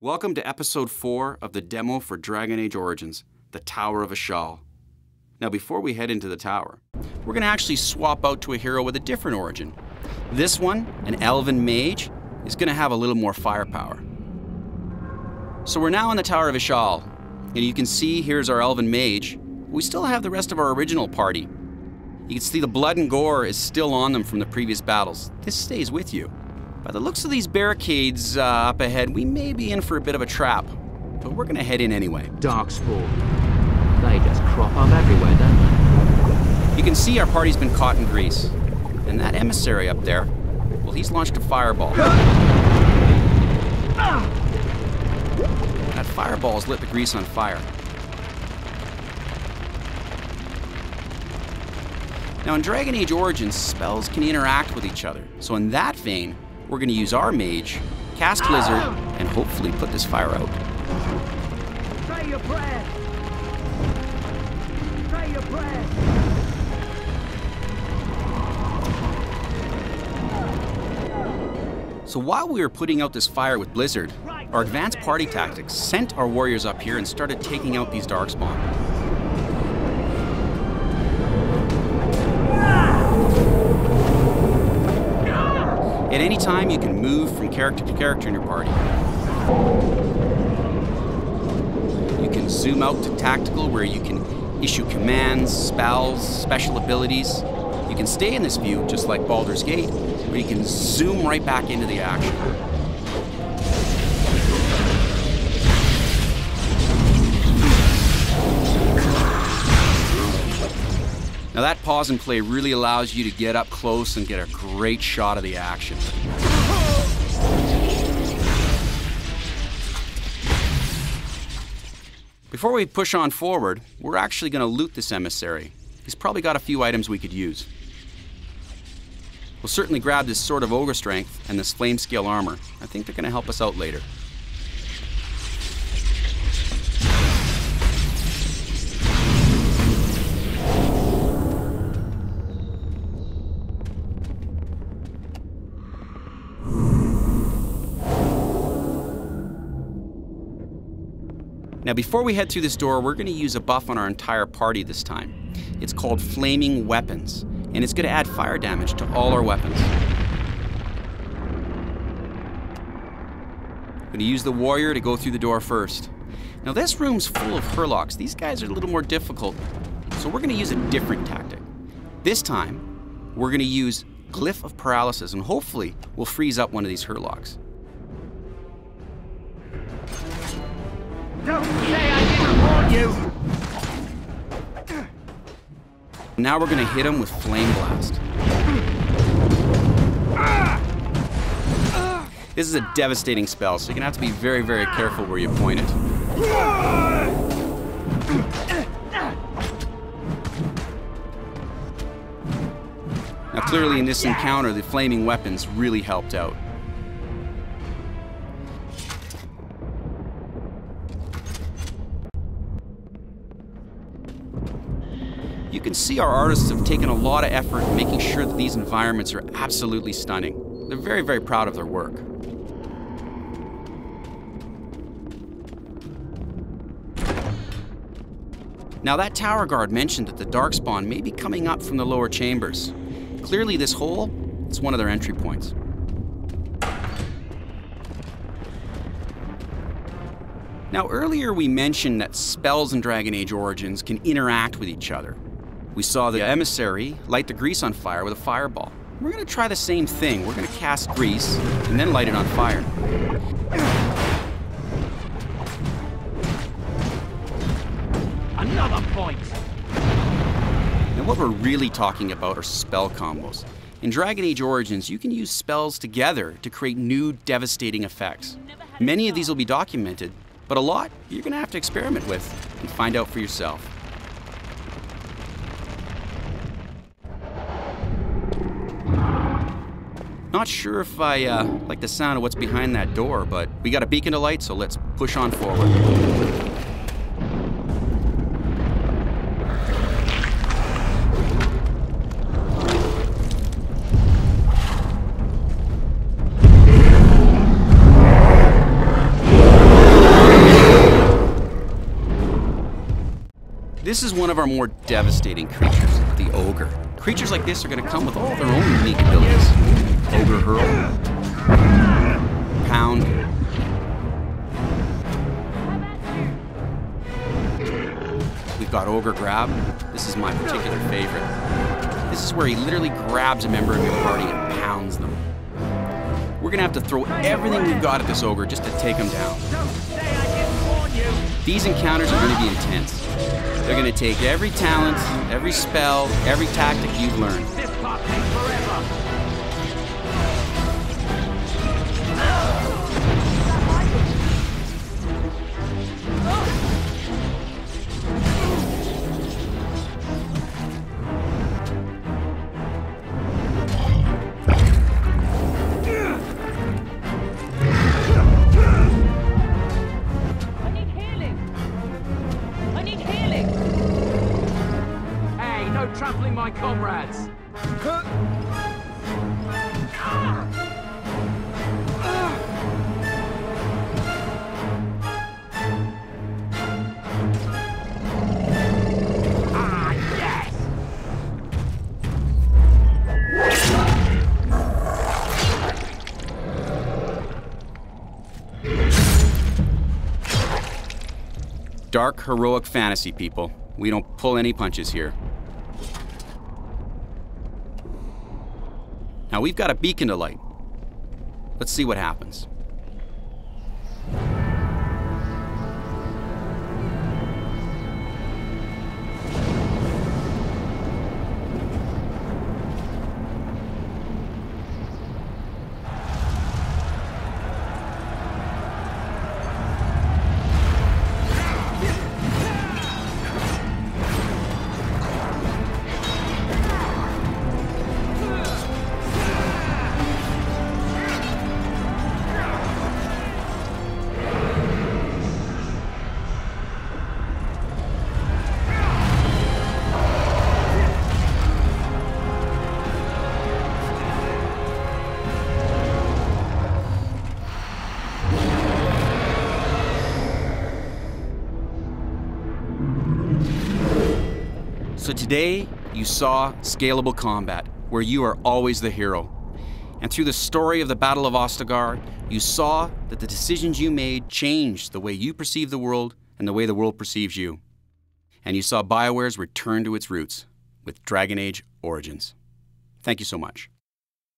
Welcome to episode 4 of the demo for Dragon Age Origins, the Tower of Ashal. Now before we head into the tower, we're going to actually swap out to a hero with a different origin. This one, an elven mage, is going to have a little more firepower. So we're now in the Tower of Ashal, and you can see here's our elven mage. We still have the rest of our original party. You can see the blood and gore is still on them from the previous battles. This stays with you. By the looks of these barricades up ahead, we may be in for a bit of a trap, but we're going to head in anyway. Darkspawn. They just crop up everywhere, don't they? You can see our party's been caught in grease. And that emissary up there, well, he's launched a fireball. That fireball has lit the grease on fire. Now in Dragon Age Origins, spells can interact with each other. So in that vein, we're going to use our mage, cast Blizzard, and hopefully put this fire out. Say your prayers. Say your prayers. So while we were putting out this fire with Blizzard, our advanced party tactics sent our warriors up here and started taking out these Darkspawn. At any time, you can move from character to character in your party. You can zoom out to tactical, where you can issue commands, spells, special abilities. You can stay in this view, just like Baldur's Gate, where you can zoom right back into the action. Now that pause and play really allows you to get up close and get a great shot of the action. Before we push on forward, we're actually going to loot this emissary. He's probably got a few items we could use. We'll certainly grab this Sword of Ogre Strength and this Flame Scale armor. I think they're going to help us out later. Now before we head through this door, we're going to use a buff on our entire party this time. It's called Flaming Weapons, and it's going to add fire damage to all our weapons. I'm going to use the warrior to go through the door first. Now this room's full of Hurlocks. These guys are a little more difficult, so we're going to use a different tactic. This time, we're going to use Glyph of Paralysis, and hopefully we'll freeze up one of these Hurlocks. Don't say I didn't warn you! Now we're going to hit him with Flame Blast. This is a devastating spell, so you're going to have to be very, very careful where you point it. Now clearly in this encounter, the flaming weapons really helped out. You can see our artists have taken a lot of effort in making sure that these environments are absolutely stunning. They're very, very proud of their work. Now that tower guard mentioned that the Darkspawn may be coming up from the lower chambers. Clearly this hole is one of their entry points. Now earlier we mentioned that spells in Dragon Age Origins can interact with each other. We saw the emissary light the grease on fire with a fireball. We're going to try the same thing. We're going to cast grease and then light it on fire. Another point! Now what we're really talking about are spell combos. In Dragon Age Origins, you can use spells together to create new devastating effects. Many of these will be documented, but a lot you're going to have to experiment with and find out for yourself. Not sure if I like the sound of what's behind that door, but we got a beacon of light, so let's push on forward. This is one of our more devastating creatures, the ogre. Creatures like this are going to come with all their own unique abilities. Ogre hurl, pound, we've got ogre grab. This is my particular favorite. This is where he literally grabs a member of your party and pounds them. We're going to have to throw everything we've got at this ogre just to take him down. Don't say I didn't warn you. These encounters are going to be intense. They're going to take every talent, every spell, every tactic you've learned. This part takes forever. I need healing. I need healing. Hey, no trampling my comrades! Ah, yes! Dark, heroic fantasy, people. We don't pull any punches here. Now we've got a beacon to light. Let's see what happens. So today, you saw scalable combat, where you are always the hero. And through the story of the Battle of Ostagar, you saw that the decisions you made changed the way you perceive the world and the way the world perceives you. And you saw BioWare's return to its roots with Dragon Age Origins. Thank you so much.